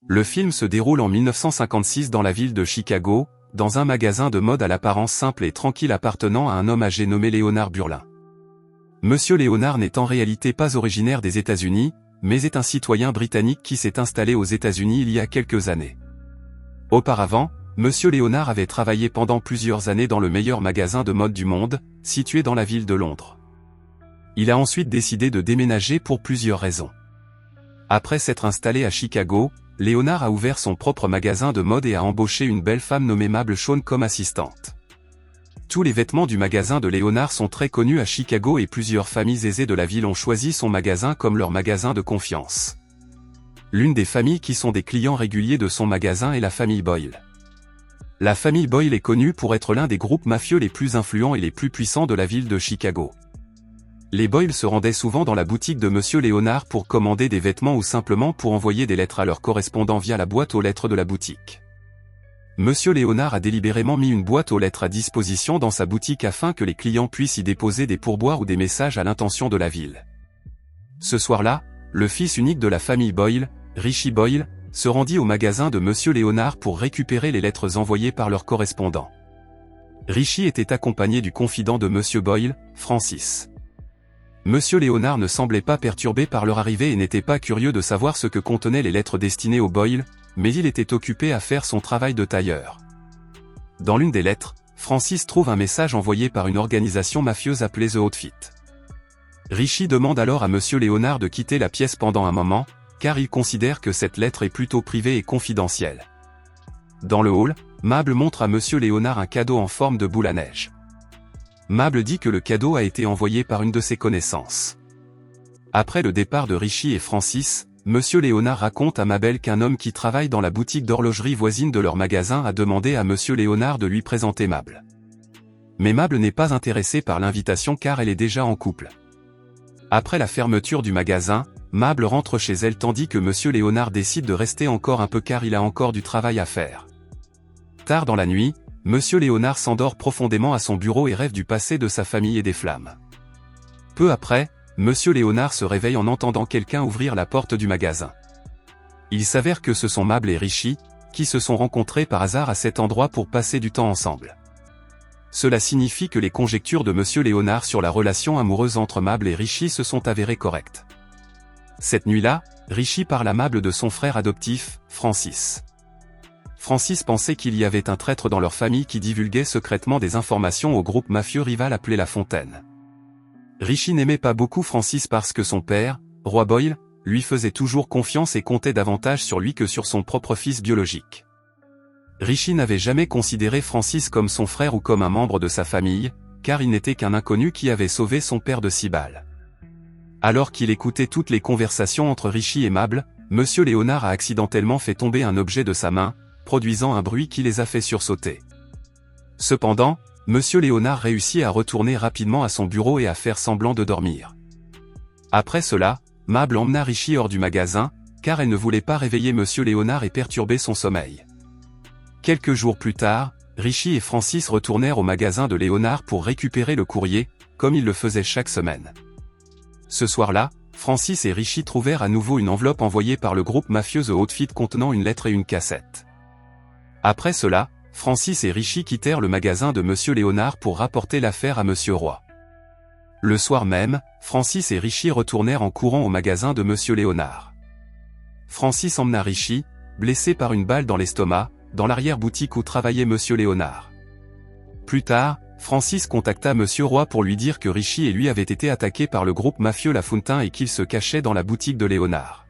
Le film se déroule en 1956 dans la ville de Chicago, dans un magasin de mode à l'apparence simple et tranquille appartenant à un homme âgé nommé Leonard Burlin. Monsieur Leonard n'est en réalité pas originaire des États-Unis, mais est un citoyen britannique qui s'est installé aux États-Unis il y a quelques années. Auparavant, Monsieur Leonard avait travaillé pendant plusieurs années dans le meilleur magasin de mode du monde, situé dans la ville de Londres. Il a ensuite décidé de déménager pour plusieurs raisons. Après s'être installé à Chicago, Leonard a ouvert son propre magasin de mode et a embauché une belle femme nommée Mabel Shawn comme assistante. Tous les vêtements du magasin de Leonard sont très connus à Chicago et plusieurs familles aisées de la ville ont choisi son magasin comme leur magasin de confiance. L'une des familles qui sont des clients réguliers de son magasin est la famille Boyle. La famille Boyle est connue pour être l'un des groupes mafieux les plus influents et les plus puissants de la ville de Chicago. Les Boyle se rendaient souvent dans la boutique de Monsieur Leonard pour commander des vêtements ou simplement pour envoyer des lettres à leurs correspondants via la boîte aux lettres de la boutique. Monsieur Leonard a délibérément mis une boîte aux lettres à disposition dans sa boutique afin que les clients puissent y déposer des pourboires ou des messages à l'intention de la ville. Ce soir-là, le fils unique de la famille Boyle, Richie Boyle, se rendit au magasin de Monsieur Leonard pour récupérer les lettres envoyées par leurs correspondants. Richie était accompagné du confident de Monsieur Boyle, Francis. Monsieur Leonard ne semblait pas perturbé par leur arrivée et n'était pas curieux de savoir ce que contenaient les lettres destinées aux Boyle, mais il était occupé à faire son travail de tailleur. Dans l'une des lettres, Francis trouve un message envoyé par une organisation mafieuse appelée The Outfit. Richie demande alors à Monsieur Leonard de quitter la pièce pendant un moment, car il considère que cette lettre est plutôt privée et confidentielle. Dans le hall, Mabel montre à Monsieur Leonard un cadeau en forme de boule à neige. Mabel dit que le cadeau a été envoyé par une de ses connaissances. Après le départ de Richie et Francis, Monsieur Leonard raconte à Mabel qu'un homme qui travaille dans la boutique d'horlogerie voisine de leur magasin a demandé à Monsieur Leonard de lui présenter Mabel. Mais Mabel n'est pas intéressée par l'invitation car elle est déjà en couple. Après la fermeture du magasin, Mabel rentre chez elle tandis que Monsieur Leonard décide de rester encore un peu car il a encore du travail à faire. Tard dans la nuit, Monsieur Leonard s'endort profondément à son bureau et rêve du passé de sa famille et des flammes. Peu après, Monsieur Leonard se réveille en entendant quelqu'un ouvrir la porte du magasin. Il s'avère que ce sont Mabel et Richie, qui se sont rencontrés par hasard à cet endroit pour passer du temps ensemble. Cela signifie que les conjectures de Monsieur Leonard sur la relation amoureuse entre Mabel et Richie se sont avérées correctes. Cette nuit-là, Richie parle à Mabel de son frère adoptif, Francis. Francis pensait qu'il y avait un traître dans leur famille qui divulguait secrètement des informations au groupe mafieux rival appelé La Fontaine. Richie n'aimait pas beaucoup Francis parce que son père, Roy Boyle, lui faisait toujours confiance et comptait davantage sur lui que sur son propre fils biologique. Richie n'avait jamais considéré Francis comme son frère ou comme un membre de sa famille, car il n'était qu'un inconnu qui avait sauvé son père de 6 balles. Alors qu'il écoutait toutes les conversations entre Richie et Mabel, Monsieur Leonard a accidentellement fait tomber un objet de sa main, produisant un bruit qui les a fait sursauter. Cependant, Monsieur Leonard réussit à retourner rapidement à son bureau et à faire semblant de dormir. Après cela, Mabel emmena Richie hors du magasin, car elle ne voulait pas réveiller Monsieur Leonard et perturber son sommeil. Quelques jours plus tard, Richie et Francis retournèrent au magasin de Leonard pour récupérer le courrier, comme ils le faisaient chaque semaine. Ce soir-là, Francis et Richie trouvèrent à nouveau une enveloppe envoyée par le groupe mafieux The Outfit contenant une lettre et une cassette. Après cela, Francis et Richie quittèrent le magasin de Monsieur Leonard pour rapporter l'affaire à Monsieur Roy. Le soir même, Francis et Richie retournèrent en courant au magasin de Monsieur Leonard. Francis emmena Richie, blessé par une balle dans l'estomac, dans l'arrière-boutique où travaillait Monsieur Leonard. Plus tard, Francis contacta Monsieur Roy pour lui dire que Richie et lui avaient été attaqués par le groupe mafieux La Fontaine et qu'ils se cachaient dans la boutique de Leonard.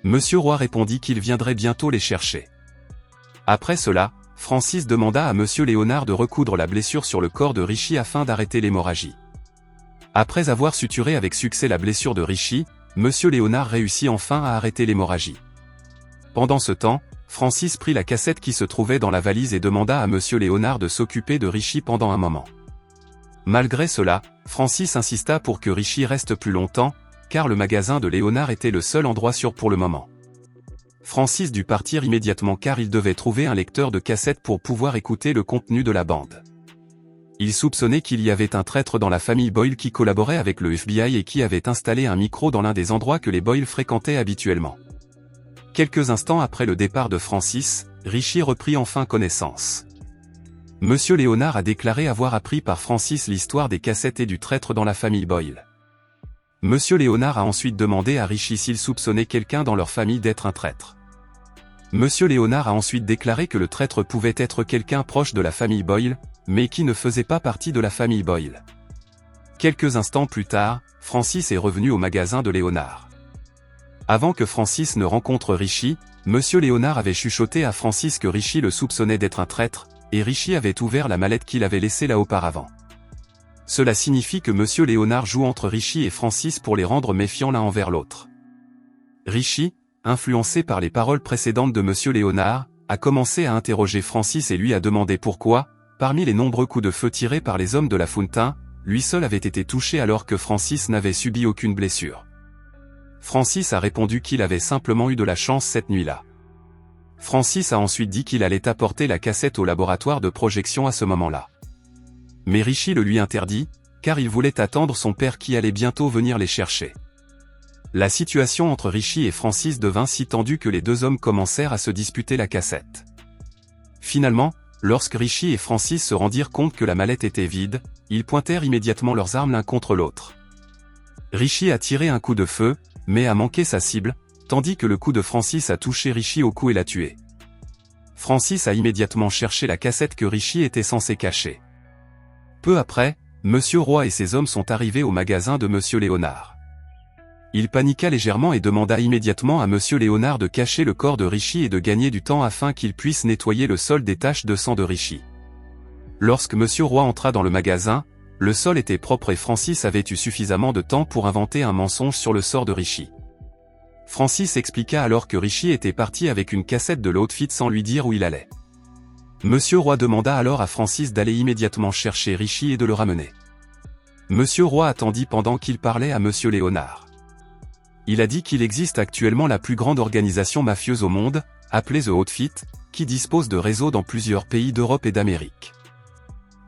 Monsieur Roy répondit qu'il viendrait bientôt les chercher. Après cela, Francis demanda à Monsieur Leonard de recoudre la blessure sur le corps de Richie afin d'arrêter l'hémorragie. Après avoir suturé avec succès la blessure de Richie, Monsieur Leonard réussit enfin à arrêter l'hémorragie. Pendant ce temps, Francis prit la cassette qui se trouvait dans la valise et demanda à Monsieur Leonard de s'occuper de Richie pendant un moment. Malgré cela, Francis insista pour que Richie reste plus longtemps, car le magasin de Leonard était le seul endroit sûr pour le moment. Francis dut partir immédiatement car il devait trouver un lecteur de cassette pour pouvoir écouter le contenu de la bande. Il soupçonnait qu'il y avait un traître dans la famille Boyle qui collaborait avec le FBI et qui avait installé un micro dans l'un des endroits que les Boyle fréquentaient habituellement. Quelques instants après le départ de Francis, Richie reprit enfin connaissance. Monsieur Léonard a déclaré avoir appris par Francis l'histoire des cassettes et du traître dans la famille Boyle. Monsieur Léonard a ensuite demandé à Richie s'il soupçonnait quelqu'un dans leur famille d'être un traître. Monsieur Léonard a ensuite déclaré que le traître pouvait être quelqu'un proche de la famille Boyle, mais qui ne faisait pas partie de la famille Boyle. Quelques instants plus tard, Francis est revenu au magasin de Léonard. Avant que Francis ne rencontre Richie, Monsieur Léonard avait chuchoté à Francis que Richie le soupçonnait d'être un traître, et Richie avait ouvert la mallette qu'il avait laissée là auparavant. Cela signifie que Monsieur Léonard joue entre Richie et Francis pour les rendre méfiants l'un envers l'autre. Richie, influencé par les paroles précédentes de Monsieur Léonard, a commencé à interroger Francis et lui a demandé pourquoi, parmi les nombreux coups de feu tirés par les hommes de la Fountain, lui seul avait été touché alors que Francis n'avait subi aucune blessure. Francis a répondu qu'il avait simplement eu de la chance cette nuit-là. Francis a ensuite dit qu'il allait apporter la cassette au laboratoire de projection à ce moment-là. Mais Richie le lui interdit, car il voulait attendre son père qui allait bientôt venir les chercher. La situation entre Richie et Francis devint si tendue que les deux hommes commencèrent à se disputer la cassette. Finalement, lorsque Richie et Francis se rendirent compte que la mallette était vide, ils pointèrent immédiatement leurs armes l'un contre l'autre. Richie a tiré un coup de feu, mais a manqué sa cible, tandis que le coup de Francis a touché Richie au cou et l'a tué. Francis a immédiatement cherché la cassette que Richie était censé cacher. Peu après, Monsieur Roy et ses hommes sont arrivés au magasin de Monsieur Léonard. Il paniqua légèrement et demanda immédiatement à Monsieur Léonard de cacher le corps de Richie et de gagner du temps afin qu'il puisse nettoyer le sol des taches de sang de Richie. Lorsque Monsieur Roy entra dans le magasin, le sol était propre et Francis avait eu suffisamment de temps pour inventer un mensonge sur le sort de Richie. Francis expliqua alors que Richie était parti avec une cassette de l'outfit sans lui dire où il allait. Monsieur Roy demanda alors à Francis d'aller immédiatement chercher Richie et de le ramener. Monsieur Roy attendit pendant qu'il parlait à Monsieur Léonard. Il a dit qu'il existe actuellement la plus grande organisation mafieuse au monde, appelée The Outfit, qui dispose de réseaux dans plusieurs pays d'Europe et d'Amérique.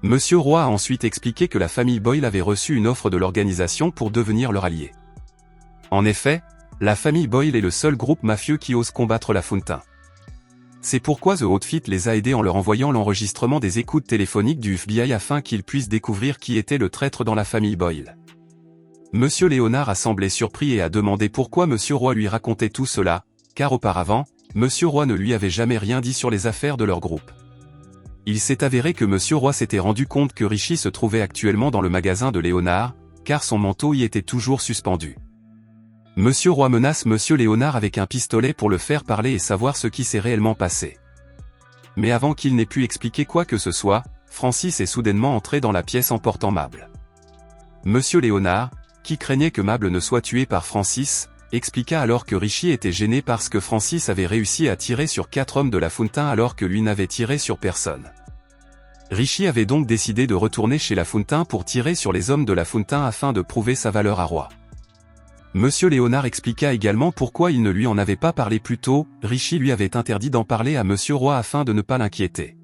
Monsieur Roy a ensuite expliqué que la famille Boyle avait reçu une offre de l'organisation pour devenir leur allié. En effet, la famille Boyle est le seul groupe mafieux qui ose combattre la Fountain. C'est pourquoi The Outfit les a aidés en leur envoyant l'enregistrement des écoutes téléphoniques du FBI afin qu'ils puissent découvrir qui était le traître dans la famille Boyle. Monsieur Léonard a semblé surpris et a demandé pourquoi Monsieur Roy lui racontait tout cela, car auparavant, Monsieur Roy ne lui avait jamais rien dit sur les affaires de leur groupe. Il s'est avéré que Monsieur Roy s'était rendu compte que Richie se trouvait actuellement dans le magasin de Léonard, car son manteau y était toujours suspendu. Monsieur Roy menace Monsieur Léonard avec un pistolet pour le faire parler et savoir ce qui s'est réellement passé. Mais avant qu'il n'ait pu expliquer quoi que ce soit, Francis est soudainement entré dans la pièce emportant Mable. Monsieur Léonard, qui craignait que Mable ne soit tué par Francis, expliqua alors que Richie était gêné parce que Francis avait réussi à tirer sur 4 hommes de la Fountain alors que lui n'avait tiré sur personne. Richie avait donc décidé de retourner chez la Fountain pour tirer sur les hommes de la Fountain afin de prouver sa valeur à Roy. Monsieur Léonard expliqua également pourquoi il ne lui en avait pas parlé plus tôt, Richie lui avait interdit d'en parler à Monsieur Roy afin de ne pas l'inquiéter.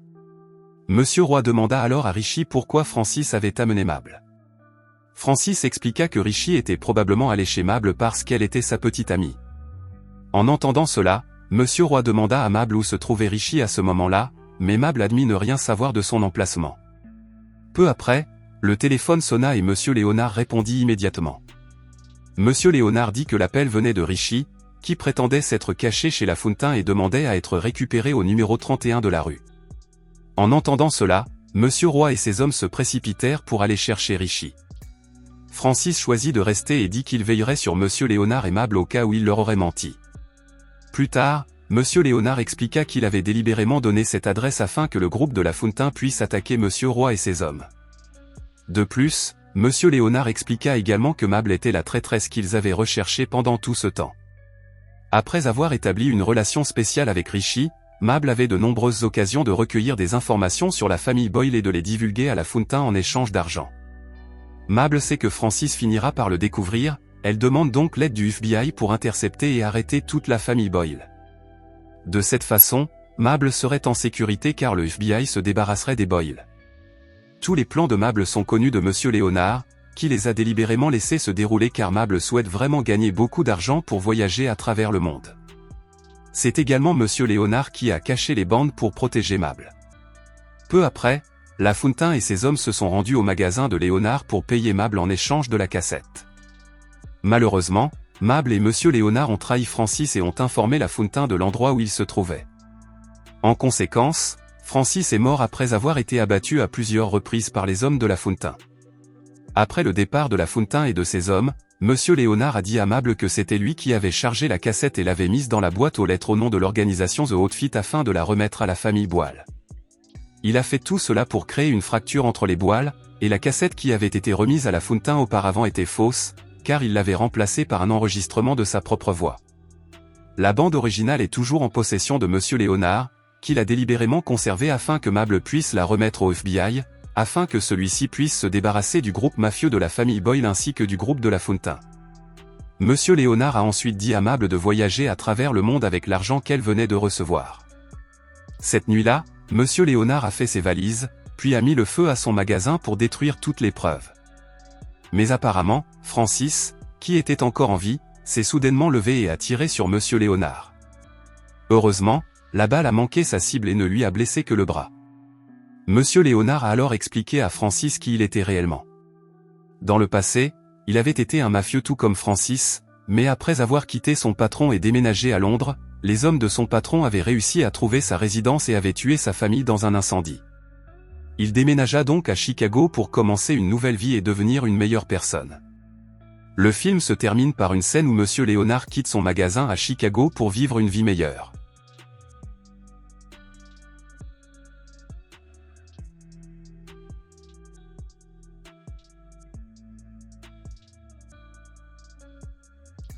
Monsieur Roy demanda alors à Richie pourquoi Francis avait amené Mable. Francis expliqua que Richie était probablement allé chez Mable parce qu'elle était sa petite amie. En entendant cela, Monsieur Roy demanda à Mable où se trouvait Richie à ce moment-là, mais Mable admit ne rien savoir de son emplacement. Peu après, le téléphone sonna et Monsieur Léonard répondit immédiatement. Monsieur Léonard dit que l'appel venait de Richie, qui prétendait s'être caché chez la Fountain et demandait à être récupéré au numéro 31 de la rue. En entendant cela, Monsieur Roy et ses hommes se précipitèrent pour aller chercher Richie. Francis choisit de rester et dit qu'il veillerait sur Monsieur Léonard et Mable au cas où il leur aurait menti. Plus tard, Monsieur Léonard expliqua qu'il avait délibérément donné cette adresse afin que le groupe de la Fountain puisse attaquer Monsieur Roy et ses hommes. De plus, Monsieur Léonard expliqua également que Mable était la traîtresse qu'ils avaient recherchée pendant tout ce temps. Après avoir établi une relation spéciale avec Richie, Mable avait de nombreuses occasions de recueillir des informations sur la famille Boyle et de les divulguer à la Fountain en échange d'argent. Mable sait que Francis finira par le découvrir, elle demande donc l'aide du FBI pour intercepter et arrêter toute la famille Boyle. De cette façon, Mable serait en sécurité car le FBI se débarrasserait des Boyle. Tous les plans de Mable sont connus de Monsieur Léonard, qui les a délibérément laissés se dérouler car Mable souhaite vraiment gagner beaucoup d'argent pour voyager à travers le monde. c'est également Monsieur Léonard qui a caché les bandes pour protéger Mable. Peu après, Lafountain et ses hommes se sont rendus au magasin de Léonard pour payer Mable en échange de la cassette. Malheureusement, Mable et Monsieur Léonard ont trahi Francis et ont informé Lafountain de l'endroit où il se trouvait. En conséquence, Francis est mort après avoir été abattu à plusieurs reprises par les hommes de Lafountain. Après le départ de Lafountain et de ses hommes, Monsieur Léonard a dit à Mable que c'était lui qui avait chargé la cassette et l'avait mise dans la boîte aux lettres au nom de l'organisation The Outfit afin de la remettre à la famille Boile. Il a fait tout cela pour créer une fracture entre les Boile, et la cassette qui avait été remise à Lafountain auparavant était fausse, car il l'avait remplacée par un enregistrement de sa propre voix. La bande originale est toujours en possession de Monsieur Léonard, qui l'a délibérément conservée afin que Mable puisse la remettre au FBI, afin que celui-ci puisse se débarrasser du groupe mafieux de la famille Boyle ainsi que du groupe de Lafountain. Monsieur Léonard a ensuite dit à Mable de voyager à travers le monde avec l'argent qu'elle venait de recevoir. Cette nuit-là, Monsieur Léonard a fait ses valises, puis a mis le feu à son magasin pour détruire toutes les preuves. Mais apparemment, Francis, qui était encore en vie, s'est soudainement levé et a tiré sur Monsieur Léonard. Heureusement, la balle a manqué sa cible et ne lui a blessé que le bras. Monsieur Léonard a alors expliqué à Francis qui il était réellement. Dans le passé, il avait été un mafieux tout comme Francis, mais après avoir quitté son patron et déménagé à Londres, les hommes de son patron avaient réussi à trouver sa résidence et avaient tué sa famille dans un incendie. Il déménagea donc à Chicago pour commencer une nouvelle vie et devenir une meilleure personne. Le film se termine par une scène où Monsieur Léonard quitte son magasin à Chicago pour vivre une vie meilleure.